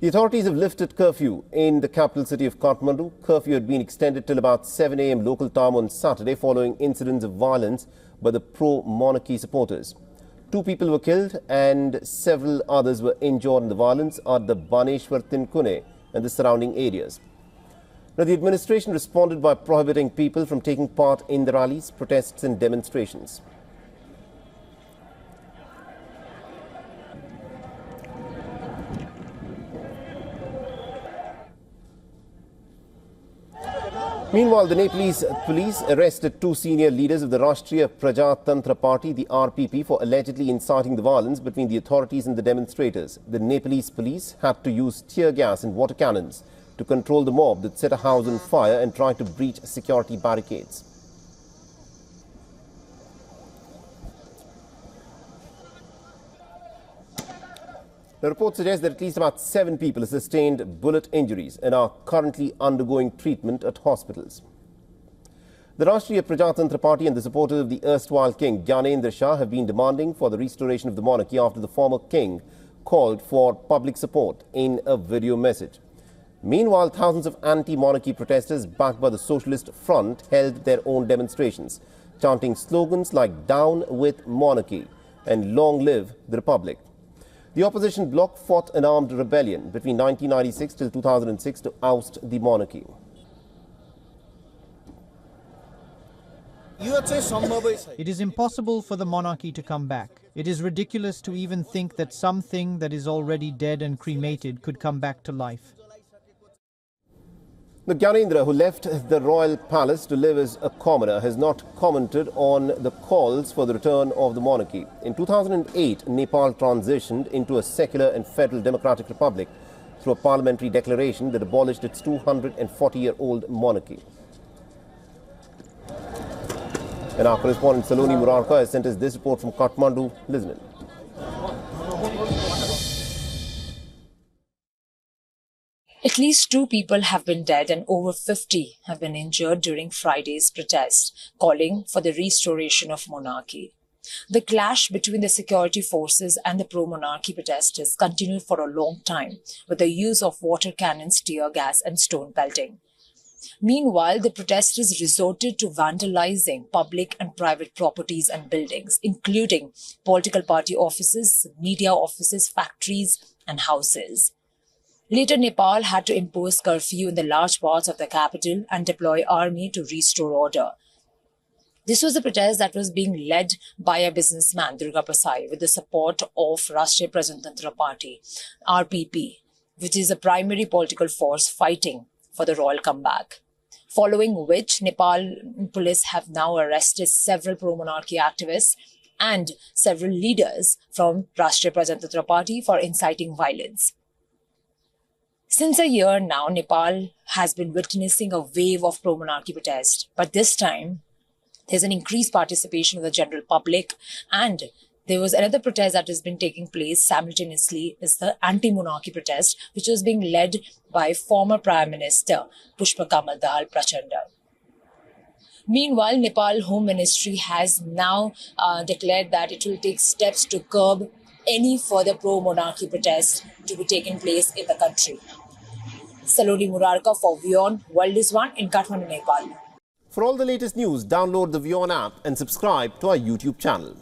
The authorities have lifted curfew in the capital city of Kathmandu. Curfew had been extended till about 7 a.m. local time on Saturday following incidents of violence by the pro-monarchy supporters. 2 people were killed and several others were injured in the violence at the Baneshwar-Tinkune and the surrounding areas. Now, the administration responded by prohibiting people from taking part in the rallies, protests and demonstrations. Meanwhile, the Nepalese police arrested 2 senior leaders of the Rastriya Prajatantra Party, the RPP, for allegedly inciting the violence between the authorities and the demonstrators. The Nepalese police had to use tear gas and water cannons to control the mob that set a house on fire and tried to breach security barricades. The report suggests that at least about 7 people have sustained bullet injuries and are currently undergoing treatment at hospitals. The Rastriya Prajatantra Party and the supporters of the erstwhile king Gyanendra Shah have been demanding for the restoration of the monarchy after the former king called for public support in a video message. Meanwhile, thousands of anti-monarchy protesters backed by the Socialist Front held their own demonstrations, chanting slogans like "Down with Monarchy" and "Long live the Republic." The opposition bloc fought an armed rebellion between 1996 till 2006 to oust the monarchy. It is impossible for the monarchy to come back. It is ridiculous to even think that something that is already dead and cremated could come back to life. The Gyanendra, who left the royal palace to live as a commoner, has not commented on the calls for the return of the monarchy. In 2008, Nepal transitioned into a secular and federal democratic republic through a parliamentary declaration that abolished its 240-year-old monarchy. And our correspondent Saloni Murarka has sent us this report from Kathmandu. Listen in. At least 2 people have been dead and over 50 have been injured during Friday's protest, calling for the restoration of monarchy. The clash between the security forces and the pro-monarchy protesters continued for a long time, with the use of water cannons, tear gas and stone pelting. Meanwhile, the protesters resorted to vandalizing public and private properties and buildings, including political party offices, media offices, factories and houses. Later, Nepal had to impose curfew in the large parts of the capital and deploy army to restore order. This was a protest that was being led by a businessman, Durga Pasai, with the support of Rastriya Prajatantra Party, RPP, which is a primary political force fighting for the royal comeback. Following which, Nepal police have now arrested several pro-monarchy activists and several leaders from Rastriya Prajatantra Party for inciting violence. Since a year now, Nepal has been witnessing a wave of pro-monarchy protest, but this time there's an increased participation of the general public, and there was another protest that has been taking place simultaneously, is the anti-monarchy protest, which was being led by former Prime Minister Pushpakamal Dahal Prachanda. Meanwhile, Nepal Home Ministry has now declared that it will take steps to curb any further pro-monarchy protests to be taking place in the country. Saloni Murarka for WION World is One in Kathmandu, Nepal. For all the latest news, download the WION app and subscribe to our YouTube channel.